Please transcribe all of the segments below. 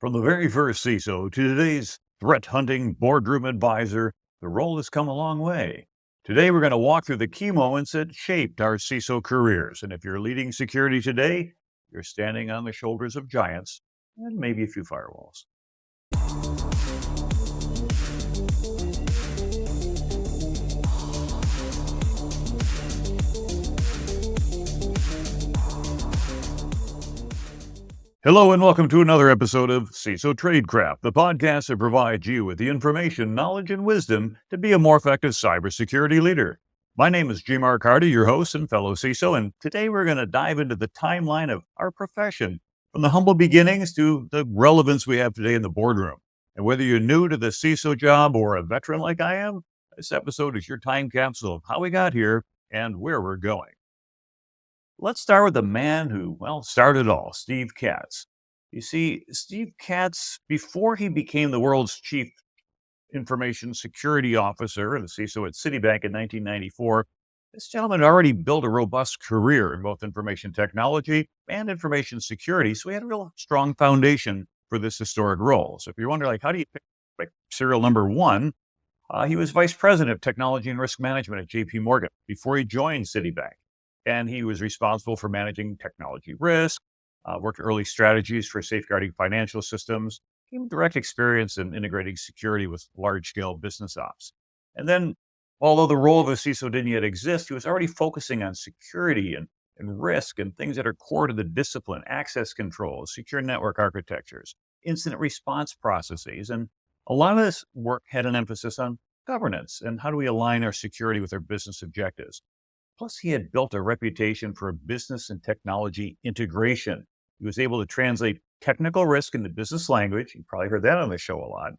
From the very first CISO to today's threat hunting boardroom advisor, the role has come a long way. Today, we're going to walk through the key moments that shaped our CISO careers. And if you're leading security today, you're standing on the shoulders of giants and maybe a few firewalls. Hello and welcome to another episode of CISO Tradecraft, the podcast that provides you with the information, knowledge, and wisdom to be a more effective cybersecurity leader. My name is G. Mark Hardy, your host and fellow CISO, and today we're going to dive into the timeline of our profession, from the humble beginnings to the relevance we have today in the boardroom. And whether you're new to the CISO job or a veteran like I am, this episode is your time capsule of how we got here and where we're going. Let's start with the man who, started it all, Steve Katz. You see, Steve Katz, before he became the world's chief information security officer, the CISO at Citibank in 1994, this gentleman had already built a robust career in both information technology and information security, so he had a real strong foundation for this historic role. So if you wonder, how do you pick serial number one? He was vice president of technology and risk management at JP Morgan before he joined Citibank. And he was responsible for managing technology risk, worked early strategies for safeguarding financial systems, gained direct experience in integrating security with large-scale business ops. And then, although the role of a CISO didn't yet exist, he was already focusing on security and risk and things that are core to the discipline, access controls, secure network architectures, incident response processes. And a lot of this work had an emphasis on governance and how do we align our security with our business objectives. Plus, he had built a reputation for business and technology integration. He was able to translate technical risk into business language. You probably heard that on the show a lot.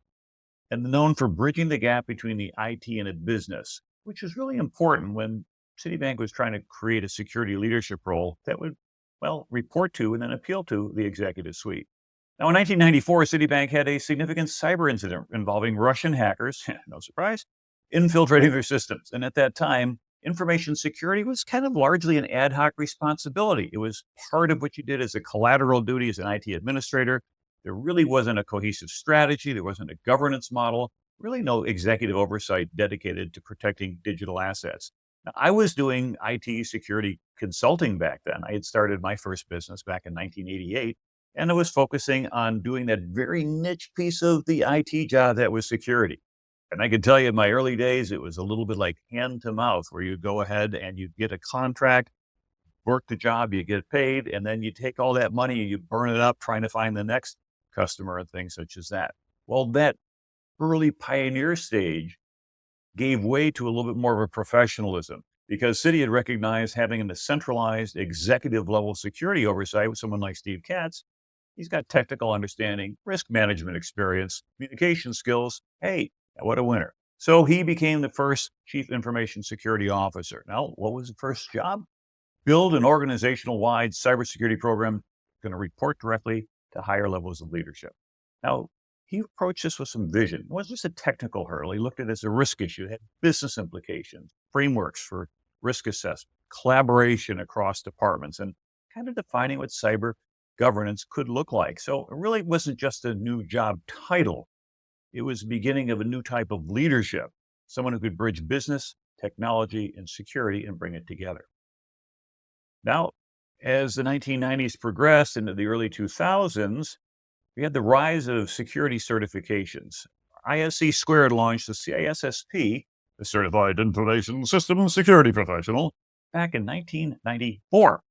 And known for bridging the gap between the IT and a business, which was really important when Citibank was trying to create a security leadership role that would, report to and then appeal to the executive suite. Now, in 1994, Citibank had a significant cyber incident involving Russian hackers, no surprise, infiltrating their systems. And at that time, information security was kind of largely an ad hoc responsibility. It was part of what you did as a collateral duty as an IT administrator. There really wasn't a cohesive strategy. There wasn't a governance model, really no executive oversight dedicated to protecting digital assets. Now, I was doing IT security consulting back then. I had started my first business back in 1988, and I was focusing on doing that very niche piece of the IT job that was security. And I can tell you in my early days, it was a little bit like hand to mouth, where you go ahead and you get a contract, work the job, you get paid, and then you take all that money and you burn it up trying to find the next customer and things such as that. Well, that early pioneer stage gave way to a little bit more of a professionalism because Citi had recognized having a centralized executive level security oversight with someone like Steve Katz. He's got technical understanding, risk management experience, communication skills. Hey, what a winner. So he became the first chief information security officer. Now, what was the first job? Build an organizational-wide cybersecurity program going to report directly to higher levels of leadership. Now, he approached this with some vision. It wasn't just a technical hurdle. He looked at it as a risk issue. It had business implications, frameworks for risk assessment, collaboration across departments, and kind of defining what cyber governance could look like. So it really wasn't just a new job title. It was the beginning of a new type of leadership, someone who could bridge business, technology, and security and bring it together. Now, as the 1990s progressed into the early 2000s, we had the rise of security certifications. ISC Squared launched the CISSP, the Certified Information Systems Security Professional, back in 1994.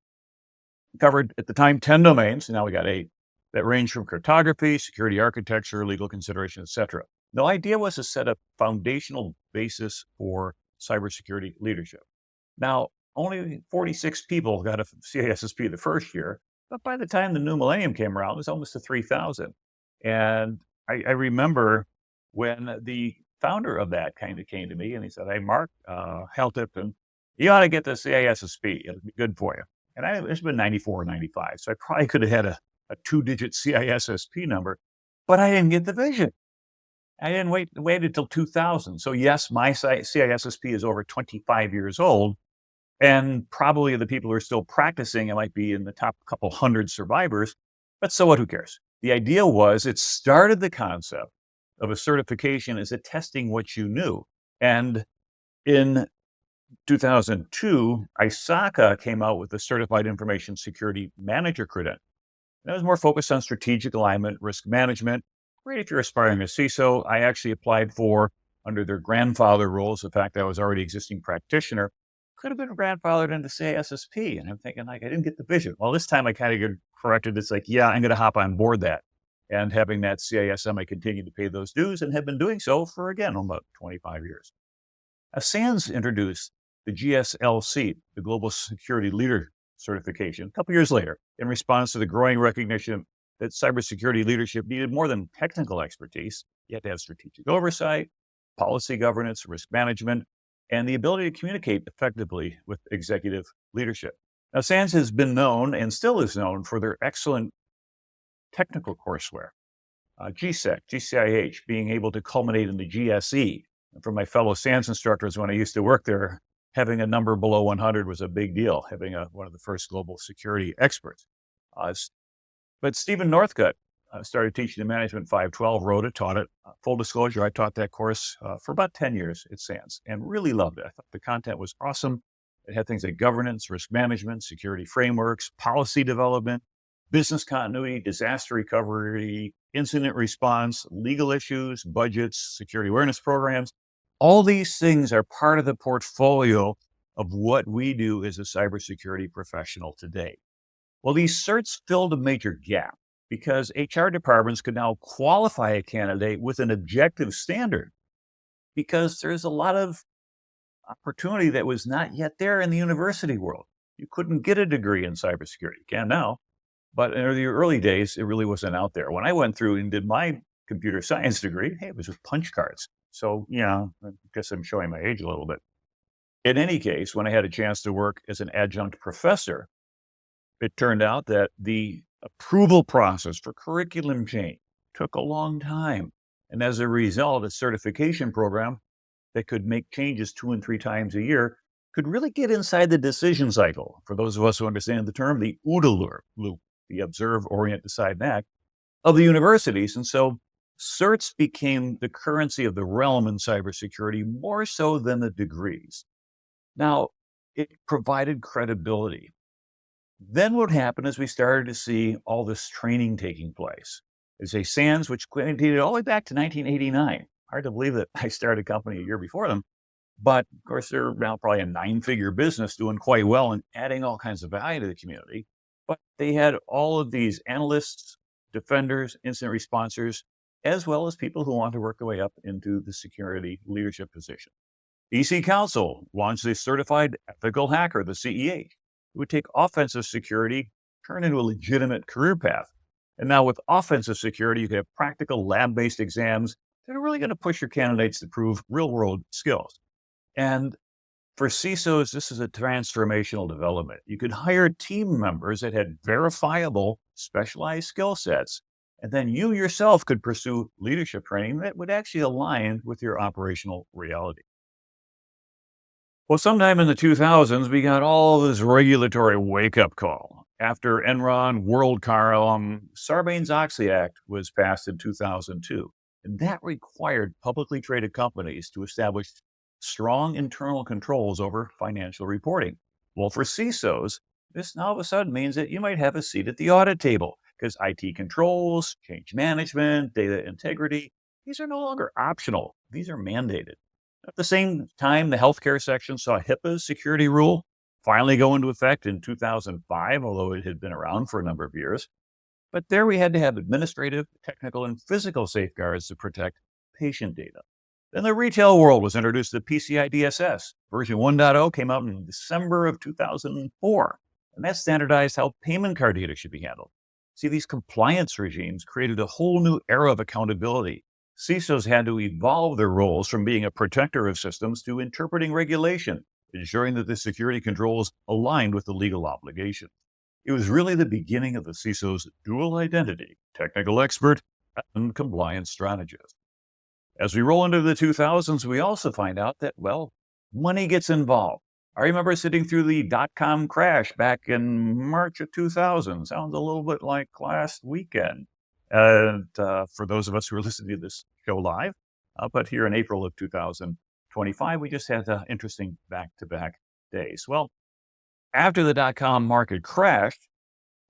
Covered at the time 10 domains, and now we got 8. That range from cryptography, security architecture, legal consideration, etc. The idea was to set a foundational basis for cybersecurity leadership. Now, only 46 people got a CISSP the first year, but by the time the new millennium came around, it was almost to 3,000. And I remember when the founder of that kind of came to me and he said, "Hey, Mark, Hal Tipton, you ought to get the CISSP. It'll be good for you." And it's been 94 or 95, so I probably could have had a 2-digit CISSP number, but I didn't get the vision. I didn't wait until 2000. So yes, my CISSP is over 25 years old, and probably the people who are still practicing, it might be in the top couple hundred survivors, but so what, who cares? The idea was it started the concept of a certification as attesting what you knew. And in 2002, ISACA came out with the Certified Information Security Manager credential. That was more focused on strategic alignment, risk management. Great if you're aspiring to CISO. I actually applied for under their grandfather rules. The fact that I was already existing practitioner could have been grandfathered into CISSP. And I'm thinking, like, I didn't get the vision. Well, this time I kind of get corrected. It's like, yeah, I'm going to hop on board that. And having that CISM, I continue to pay those dues and have been doing so for, again, about 25 years. SANS introduced the GSLC, the Global Security Leader certification, a couple years later, in response to the growing recognition that cybersecurity leadership needed more than technical expertise. You had to have strategic oversight, policy governance, risk management, and the ability to communicate effectively with executive leadership. Now, SANS has been known and still is known for their excellent technical courseware. GSEC, GCIH, being able to culminate in the GSE. And for my fellow SANS instructors, when I used to work there, having a number below 100 was a big deal, having one of the first global security experts. But Stephen Northcutt started teaching the Management 512, wrote it, taught it. Full disclosure, I taught that course for about 10 years at SANS and really loved it. I thought the content was awesome. It had things like governance, risk management, security frameworks, policy development, business continuity, disaster recovery, incident response, legal issues, budgets, security awareness programs. All these things are part of the portfolio of what we do as a cybersecurity professional today. Well, these certs filled a major gap because HR departments could now qualify a candidate with an objective standard because there's a lot of opportunity that was not yet there in the university world. You couldn't get a degree in cybersecurity. You can now, but in the early days, it really wasn't out there. When I went through and did my computer science degree, hey, it was with punch cards. So, I guess I'm showing my age a little bit. In any case, when I had a chance to work as an adjunct professor, it turned out that the approval process for curriculum change took a long time. And as a result, a certification program that could make changes 2 and 3 times a year could really get inside the decision cycle. For those of us who understand the term, the OODA loop, the observe, orient, decide, and act of the universities. And so certs became the currency of the realm in cybersecurity more so than the degrees. Now, it provided credibility. Then what happened is we started to see all this training taking place. There's a SANS, which dated all the way back to 1989. Hard to believe that I started a company a year before them. But of course, they're now probably a 9-figure business doing quite well and adding all kinds of value to the community. But they had all of these analysts, defenders, incident responders, as well as people who want to work their way up into the security leadership position. EC Council launched the Certified Ethical Hacker, the CEH, who would take offensive security, turn into a legitimate career path. And now with offensive security, you can have practical lab-based exams that are really going to push your candidates to prove real-world skills. And for CISOs, this is a transformational development. You could hire team members that had verifiable, specialized skill sets, and then you yourself could pursue leadership training that would actually align with your operational reality. Well, sometime in the 2000s, we got all this regulatory wake-up call. After Enron, WorldCom, Sarbanes-Oxley Act was passed in 2002, and that required publicly traded companies to establish strong internal controls over financial reporting. Well, for CISOs, this now all of a sudden means that you might have a seat at the audit table because IT controls, change management, data integrity, these are no longer optional. These are mandated. At the same time, the healthcare section saw HIPAA's security rule finally go into effect in 2005, although it had been around for a number of years. But there we had to have administrative, technical, and physical safeguards to protect patient data. Then the retail world was introduced to PCI DSS. Version 1.0 came out in December of 2004, and that standardized how payment card data should be handled. See, these compliance regimes created a whole new era of accountability. CISOs had to evolve their roles from being a protector of systems to interpreting regulation, ensuring that the security controls aligned with the legal obligation. It was really the beginning of the CISO's dual identity, technical expert and compliance strategist. As we roll into the 2000s, we also find out that, money gets involved. I remember sitting through the dot-com crash back in March of 2000. Sounds a little bit like last weekend. And for those of us who are listening to this show live, but here in April of 2025, we just had interesting back-to-back days. Well, after the dot-com market crashed,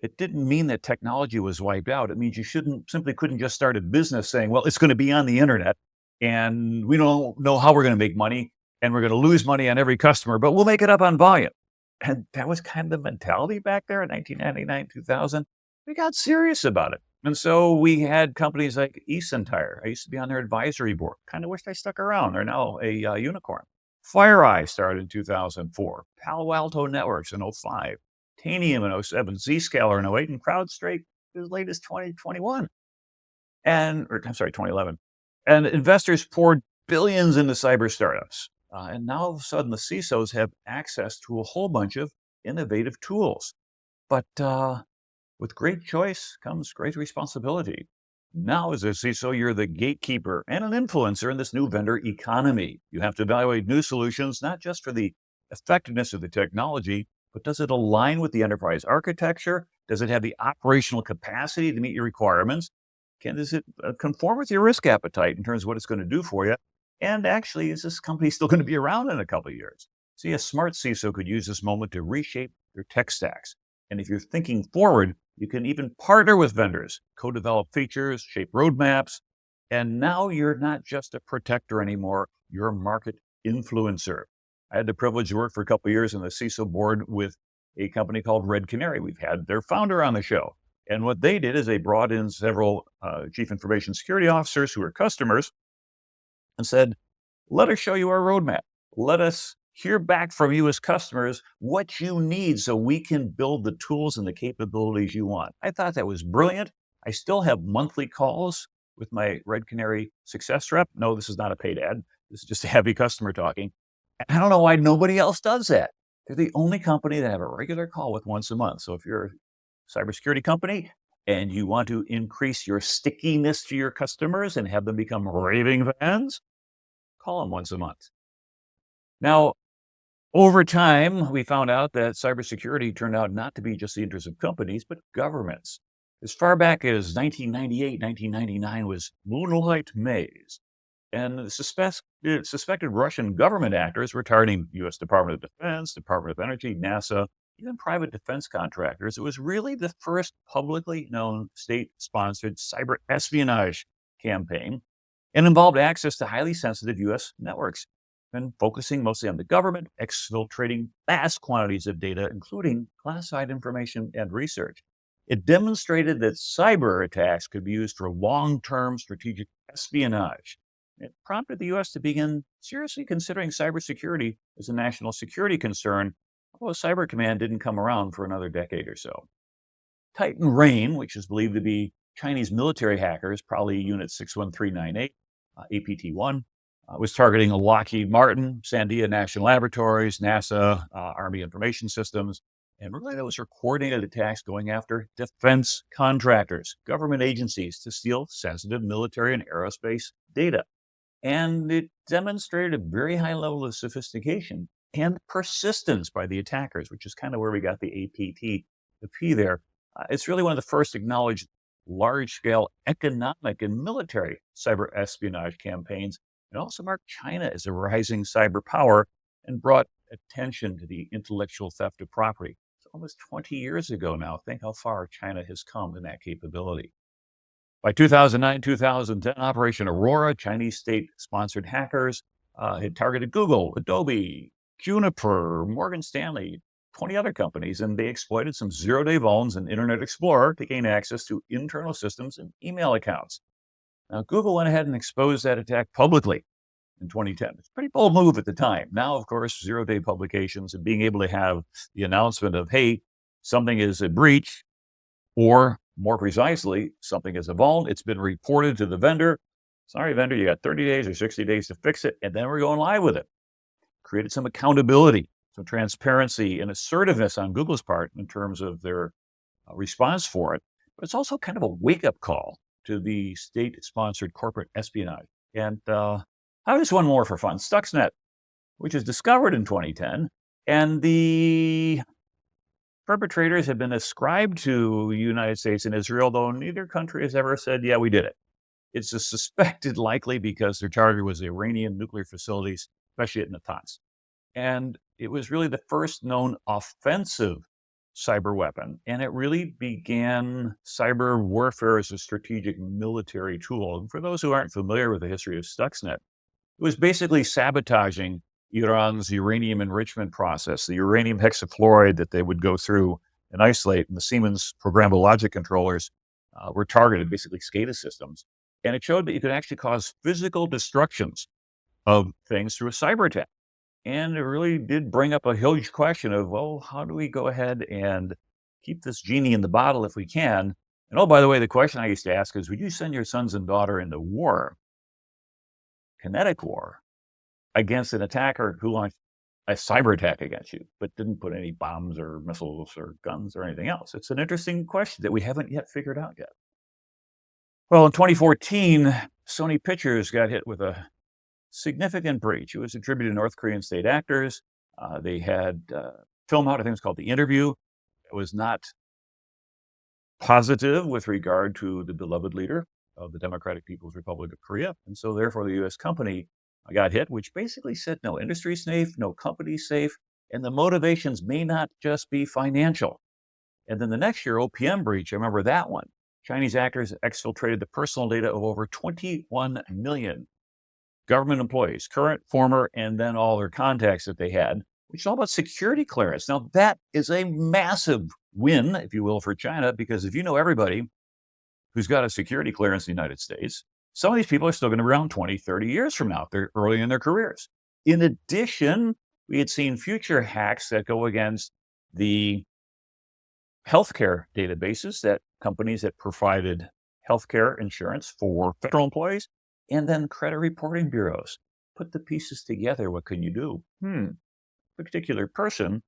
it didn't mean that technology was wiped out. It means you simply couldn't just start a business saying, well, it's going to be on the internet and we don't know how we're going to make money and we're going to lose money on every customer, but we'll make it up on volume. And that was kind of the mentality back there in 1999, 2000. We got serious about it. And so we had companies like Tire. I used to be on their advisory board. Kind of wished I stuck around. They're now a unicorn. FireEye started in 2004. Palo Alto Networks in '05. Tanium in '07. Zscaler in '08. And CrowdStrike as late as 2021. I'm sorry, 2011. And investors poured billions into cyber startups. And now all of a sudden, the CISOs have access to a whole bunch of innovative tools. But with great choice comes great responsibility. Now, as a CISO, you're the gatekeeper and an influencer in this new vendor economy. You have to evaluate new solutions, not just for the effectiveness of the technology, but does it align with the enterprise architecture? Does it have the operational capacity to meet your requirements? Does it conform with your risk appetite in terms of what it's going to do for you? And actually, is this company still going to be around in a couple of years? See, a smart CISO could use this moment to reshape their tech stacks. And if you're thinking forward, you can even partner with vendors, co-develop features, shape roadmaps. And now you're not just a protector anymore, you're a market influencer. I had the privilege to work for a couple of years on the CISO board with a company called Red Canary. We've had their founder on the show. And what they did is they brought in several chief information security officers who are customers and said, let us show you our roadmap. Let us hear back from you as customers what you need so we can build the tools and the capabilities you want. I thought that was brilliant. I still have monthly calls with my Red Canary success rep. No, this is not a paid ad. This is just a heavy customer talking. I don't know why nobody else does that. They're the only company that have a regular call with once a month. So if you're a cybersecurity company and you want to increase your stickiness to your customers and have them become raving fans, call them once a month. Now, over time, we found out that cybersecurity turned out not to be just the interest of companies, but governments. As far back as 1998, 1999 was Moonlight Maze. And the suspected Russian government actors were targeting U.S. Department of Defense, Department of Energy, NASA, even private defense contractors. It was really the first publicly known state-sponsored cyber espionage campaign and involved access to highly sensitive U.S. networks and focusing mostly on the government, exfiltrating vast quantities of data, including classified information and research. It demonstrated that cyber attacks could be used for long-term strategic espionage. It prompted the U.S. to begin seriously considering cybersecurity as a national security concern, although Cyber Command didn't come around for another decade or so. Titan Rain, which is believed to be Chinese military hackers, probably Unit 61398, APT-1, was targeting Lockheed Martin, Sandia National Laboratories, NASA, Army Information Systems, and really those are coordinated attacks going after defense contractors, government agencies to steal sensitive military and aerospace data. And it demonstrated a very high level of sophistication and persistence by the attackers, which is kind of where we got the APT, the P there. It's really one of the first acknowledged large-scale economic and military cyber espionage campaigns. It also marked China as a rising cyber power and brought attention to the intellectual theft of property. It's almost 20 years ago now. Think how far China has come in that capability. By 2009, 2010, Operation Aurora, Chinese state-sponsored hackers had targeted Google, Adobe, Juniper, Morgan Stanley, 20 other companies, and they exploited some zero-day vulns in Internet Explorer to gain access to internal systems and email accounts. Now, Google went ahead and exposed that attack publicly in 2010. It's a pretty bold move at the time. Now, of course, zero-day publications and being able to have the announcement of, hey, something is a breach, or more precisely, something is a vuln. It's been reported to the vendor. Sorry, vendor, you got 30 days or 60 days to fix it, and then we're going live with it. Created some accountability, some transparency, and assertiveness on Google's part in terms of their response for it. But it's also kind of a wake-up call to the state-sponsored corporate espionage. And I just one more for fun. Stuxnet, which was discovered in 2010, and the perpetrators have been ascribed to the United States and Israel, though neither country has ever said, yeah, we did it. It's a suspected likely because their target was Iranian nuclear facilities, especially at Natanz. And it was really the first known offensive cyber weapon. And it really began cyber warfare as a strategic military tool. And for those who aren't familiar with the history of Stuxnet, it was basically sabotaging Iran's uranium enrichment process, the uranium hexafluoride that they would go through and isolate. And the Siemens programmable logic controllers were targeted, basically SCADA systems. And it showed that you could actually cause physical destructions of things through a cyber attack. And it really did bring up a huge question of, well, how do we go ahead and keep this genie in the bottle if we can? And oh, by the way, the question I used to ask is, would you send your sons and daughter into war, kinetic war, against an attacker who launched a cyber attack against you, but didn't put any bombs or missiles or guns or anything else? It's an interesting question that we haven't yet figured out yet. Well, in 2014, Sony Pictures got hit with a significant breach. It was attributed to North Korean state actors. They had film out, I think it was called The Interview. It was not positive with regard to the beloved leader of the Democratic People's Republic of Korea. And so therefore the US company got hit, which basically said no industry safe, no company safe, and the motivations may not just be financial. And then the next year, OPM breach, I remember that one. Chinese actors exfiltrated the personal data of over 21 million government employees, current, former, and then all their contacts that they had, which is all about security clearance. Now, that is a massive win, if you will, for China, because if you know everybody who's got a security clearance in the United States, some of these people are still going to be around 20, 30 years from now. They're early in their careers. In addition, we had seen future hacks that go against the healthcare databases that companies that provided healthcare insurance for federal employees, and then credit reporting bureaus. Put the pieces together. What can you do? A particular person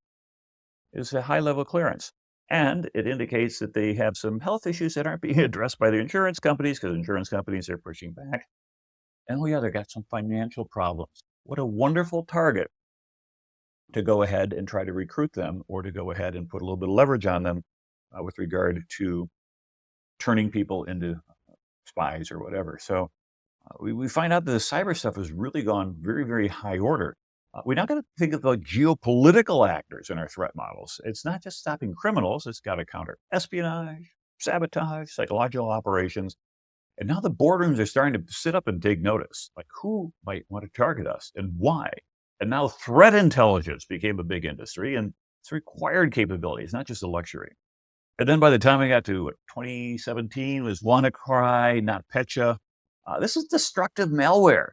is a high-level clearance, and it indicates that they have some health issues that aren't being addressed by the insurance companies because insurance companies are pushing back. And oh yeah, they got some financial problems. What a wonderful target to go ahead and try to recruit them, or to go ahead and put a little bit of leverage on them with regard to turning people into spies or whatever. So we find out that the cyber stuff has really gone very, very high order. We now got to think about geopolitical actors in our threat models. It's not just stopping criminals. It's got to counter espionage, sabotage, psychological operations. And now the boardrooms are starting to sit up and take notice, like who might want to target us and why. And now threat intelligence became a big industry, and it's a required capability. It's not just a luxury. And then by the time we got to 2017, was WannaCry, NotPetya. This is destructive malware.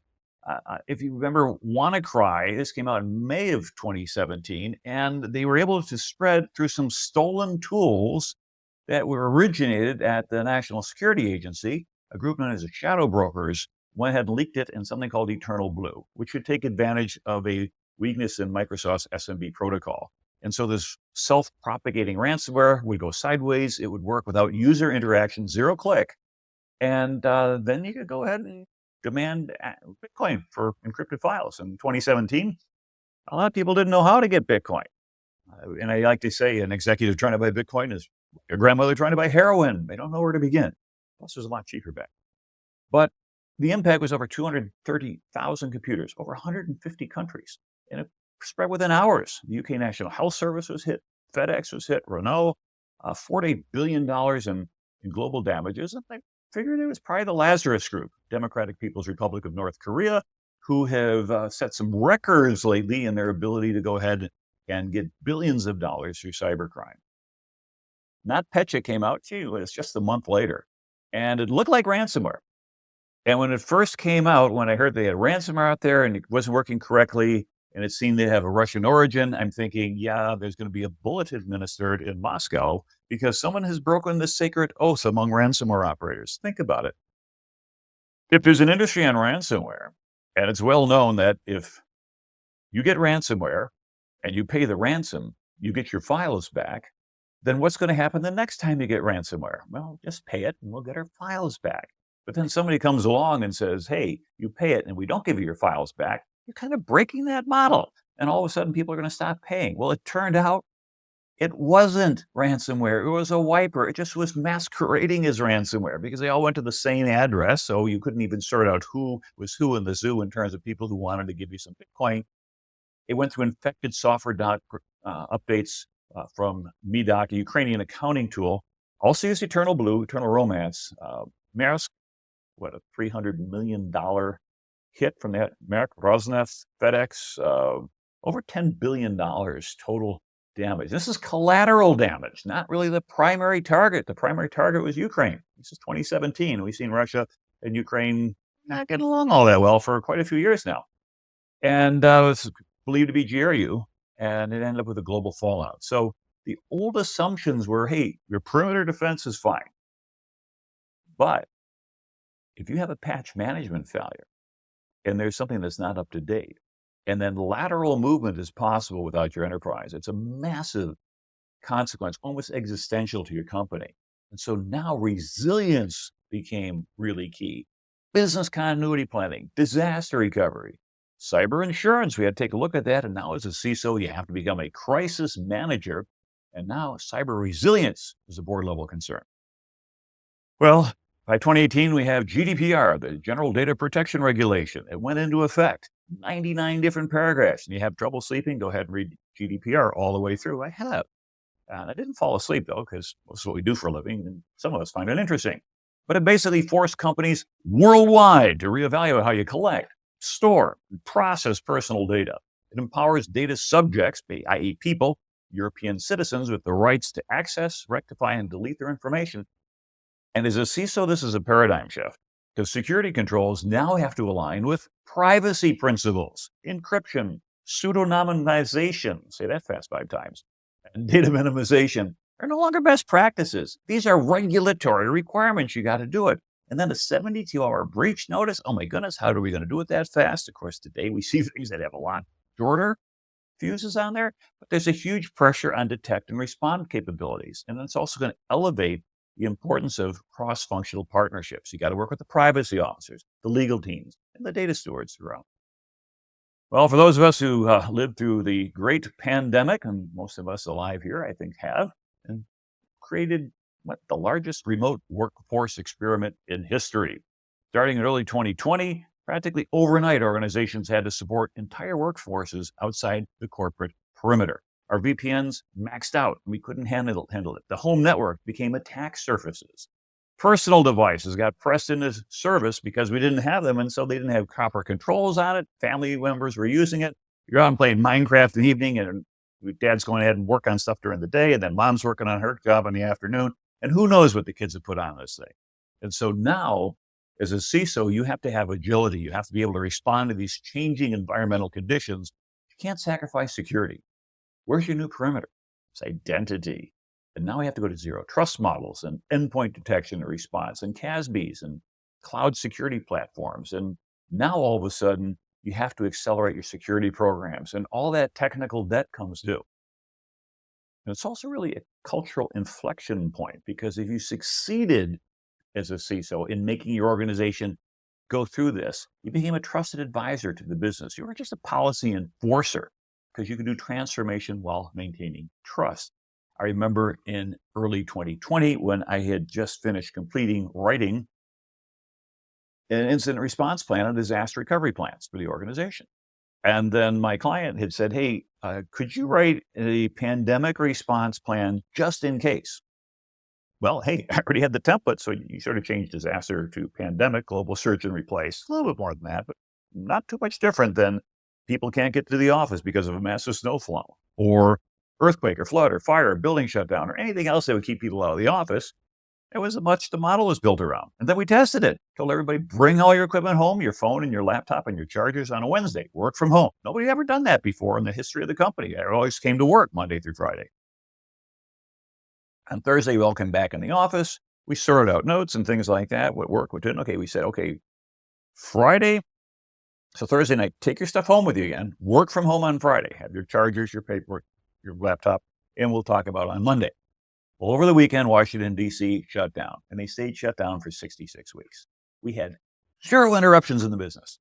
If you remember WannaCry, this came out in May of 2017, and they were able to spread through some stolen tools that were originated at the National Security Agency. A group known as the Shadow Brokers went ahead and leaked it in something called Eternal Blue, which would take advantage of a weakness in Microsoft's SMB protocol. And so this self-propagating ransomware would go sideways. It would work without user interaction, zero click. And then you could go ahead and demand Bitcoin for encrypted files. In 2017, a lot of people didn't know how to get Bitcoin. And I like to say an executive trying to buy Bitcoin is your grandmother trying to buy heroin. They don't know where to begin. Plus, it was a lot cheaper back. But the impact was over 230,000 computers, over 150 countries. And it spread within hours. The UK National Health Service was hit. FedEx was hit. Renault, $48 billion in global damages. And they figured it was probably the Lazarus Group, Democratic People's Republic of North Korea, who have set some records lately in their ability to go ahead and get billions of dollars through cybercrime. NotPetya came out, it was just a month later, and it looked like ransomware. And when it first came out, when I heard they had ransomware out there and it wasn't working correctly, and it seemed to have a Russian origin, I'm thinking, yeah, there's going to be a bullet administered in Moscow because someone has broken the sacred oath among ransomware operators. Think about it. If there's an industry on ransomware, and it's well known that if you get ransomware and you pay the ransom, you get your files back, then what's going to happen the next time you get ransomware? Well, just pay it and we'll get our files back. But then somebody comes along and says, hey, you pay it and we don't give you your files back. You're kind of breaking that model. And all of a sudden people are going to stop paying. Well, it turned out It wasn't ransomware. It was a wiper. It just was masquerading as ransomware because they all went to the same address. So you couldn't even sort out who was who in the zoo in terms of people who wanted to give you some Bitcoin. It went through infected software updates from Medoc, a Ukrainian accounting tool. Also used Eternal Blue, Eternal Romance. Maersk, what, a $300 million hit from that. Maersk, Rosneft, FedEx, over $10 billion total damage. This is collateral damage, not really the primary target. The primary target was Ukraine. This is 2017. We've seen Russia and Ukraine not getting along all that well for quite a few years now. And it was believed to be GRU, and it ended up with a global fallout. So the old assumptions were, hey, your perimeter defense is fine. But if you have a patch management failure and there's something that's not up to date, and then lateral movement is possible without your enterprise, it's a massive consequence, almost existential to your company. And so now resilience became really key. Business continuity planning, disaster recovery, cyber insurance. We had to take a look at that. And now as a CISO, you have to become a crisis manager. And now cyber resilience is a board level concern. Well, by 2018, we have GDPR, the General Data Protection Regulation. It went into effect, 99 different paragraphs. And you have trouble sleeping, go ahead and read GDPR all the way through. I have. And I didn't fall asleep, though, because most of what we do for a living, and some of us find it interesting. But it basically forced companies worldwide to reevaluate how you collect, store, and process personal data. It empowers data subjects, i.e. people, European citizens, with the rights to access, rectify, and delete their information. And as a CISO, this is a paradigm shift, because security controls now have to align with privacy principles, encryption, pseudonymization, say that fast 5 times, and data minimization are no longer best practices. These are regulatory requirements. You got to do it. And then a 72-hour breach notice. Oh my goodness, how are we going to do it that fast? Of course, today we see things that have a lot shorter fuses on there, but there's a huge pressure on detect and respond capabilities. And it's also going to elevate the importance of cross-functional partnerships. You got to work with the privacy officers, the legal teams, and the data stewards around. Well, for those of us who lived through the great pandemic, and most of us alive here, I think, have, and created the largest remote workforce experiment in history. Starting in early 2020, practically overnight, organizations had to support entire workforces outside the corporate perimeter. Our VPNs maxed out, and we couldn't handle it. The home network became attack surfaces. Personal devices got pressed into service because we didn't have them, and so they didn't have proper controls on it. Family members were using it. You're out and playing Minecraft in the evening, and dad's going ahead and work on stuff during the day, and then mom's working on her job in the afternoon, and who knows what the kids have put on this thing. And so now, as a CISO, you have to have agility. You have to be able to respond to these changing environmental conditions. You can't sacrifice security. Where's your new perimeter? It's identity. And now we have to go to zero trust models and endpoint detection and response and CASBs and cloud security platforms. And now all of a sudden, you have to accelerate your security programs, and all that technical debt comes due. And it's also really a cultural inflection point, because if you succeeded as a CISO in making your organization go through this, you became a trusted advisor to the business. You weren't just a policy enforcer, because you could do transformation while maintaining trust. I remember in early 2020 when I had just finished writing an incident response plan and disaster recovery plans for the organization. And then my client had said, hey, could you write a pandemic response plan just in case? Well, hey, I already had the template, so you sort of changed disaster to pandemic, global search and replace. A little bit more than that, but not too much different than people can't get to the office because of a massive snowfall, or earthquake, or flood, or fire, or building shutdown, or anything else that would keep people out of the office. It was much the model was built around. And then we tested it. Told everybody, bring all your equipment home, your phone and your laptop and your chargers on a Wednesday. Work from home. Nobody had ever done that before in the history of the company. I always came to work Monday through Friday. On Thursday, we all came back in the office. We sorted out notes and things like that, what worked, what didn't. Okay, we said, okay, Friday, so Thursday night, take your stuff home with you again. Work from home on Friday. Have your chargers, your paperwork, your laptop, and we'll talk about it on Monday. Well, over the weekend, Washington, D.C. shut down, and they stayed shut down for 66 weeks. We had 0 interruptions in the business.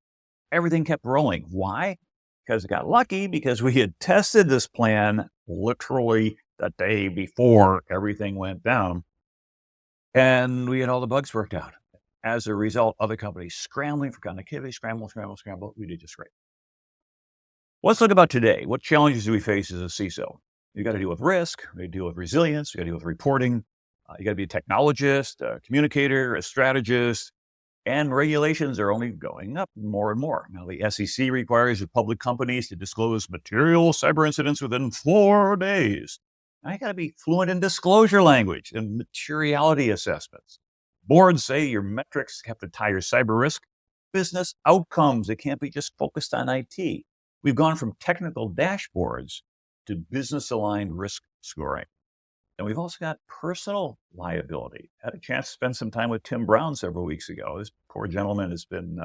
Everything kept rolling. Why? Because it got lucky, because we had tested this plan literally the day before everything went down, and we had all the bugs worked out. As a result, other companies scrambling for connectivity, scramble. We did just great. Let's look about today. What challenges do we face as a CISO? You got to deal with risk, you deal with resilience, you got to deal with reporting, you got to be a technologist, a communicator, a strategist, and regulations are only going up more and more. Now, the SEC requires public companies to disclose material cyber incidents within 4 days. Now, you got to be fluent in disclosure language and materiality assessments. Boards say your metrics have to tie your cyber risk, business outcomes. It can't be just focused on IT. We've gone from technical dashboards to business-aligned risk scoring. And we've also got personal liability. I had a chance to spend some time with Tim Brown several weeks ago. This poor gentleman has been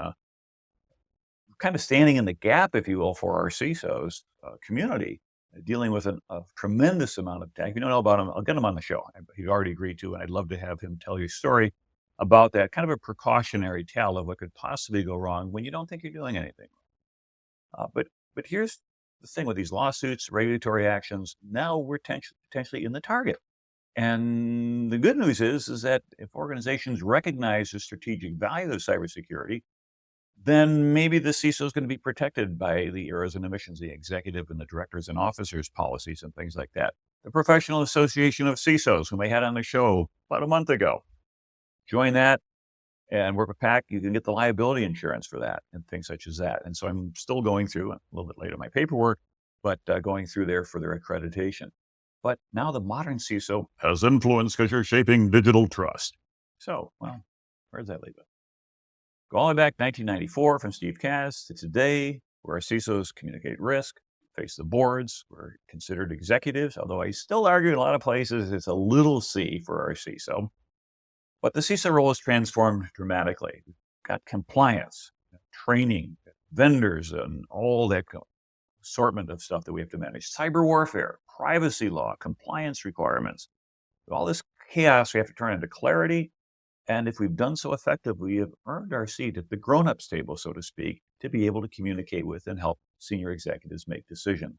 kind of standing in the gap, if you will, for our CISOs community, dealing with a tremendous amount of tech. If you don't know about him, I'll get him on the show. He'd already agreed to, and I'd love to have him tell you a story about that, kind of a precautionary tale of what could possibly go wrong when you don't think you're doing anything. But here's the thing with these lawsuits, regulatory actions. Now we're potentially in the target. And the good news is that if organizations recognize the strategic value of cybersecurity, then maybe the CISO is going to be protected by the errors and omissions, the executive and the directors and officers policies and things like that. The Professional Association of CISOs, whom I had on the show about a month ago, join that and work with PAC. You can get the liability insurance for that and things such as that. And so I'm still going through a little bit later my paperwork, but going through there for their accreditation. But now the modern CISO has influence because you're shaping digital trust. So, well, where does that leave us? Go all the way back 1994 from Steve Katz to today, where our CISOs communicate risk, face the boards, we're considered executives, although I still argue in a lot of places it's a little C for our CISO. But the CISO role has transformed dramatically. We've got compliance, training, vendors, and all that assortment of stuff that we have to manage. Cyber warfare, privacy law, compliance requirements. All this chaos we have to turn into clarity. And if we've done so effectively, we have earned our seat at the grown-ups table, so to speak, to be able to communicate with and help senior executives make decisions.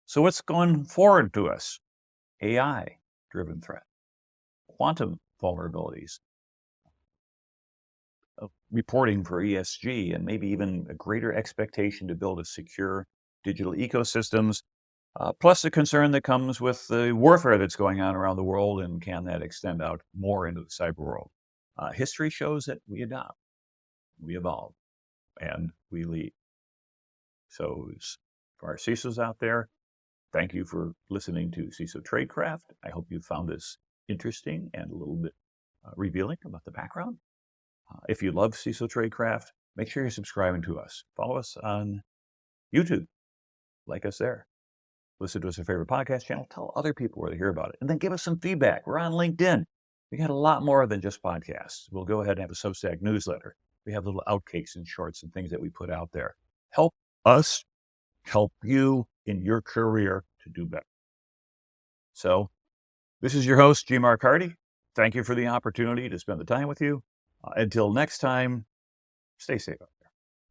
So what's going forward to us? AI-driven threat, quantum vulnerabilities, reporting for ESG, and maybe even a greater expectation to build a secure digital ecosystems, plus the concern that comes with the warfare that's going on around the world, and can that extend out more into the cyber world? History shows that we adopt, we evolve, and we lead. So for our CISOs out there, thank you for listening to CISO Tradecraft. I hope you found this interesting and a little bit revealing about the background. If you love CISO Tradecraft, make sure you're subscribing to us. Follow us on YouTube. Like us there. Listen to us on your favorite podcast channel. Tell other people where to hear about it. And then give us some feedback. We're on LinkedIn. We got a lot more than just podcasts. We'll go ahead and have a Substack newsletter. We have little outtakes and shorts and things that we put out there. Help us help you in your career to do better. So this is your host, G. Mark Hardy. Thank you for the opportunity to spend the time with you. Until next time, stay safe.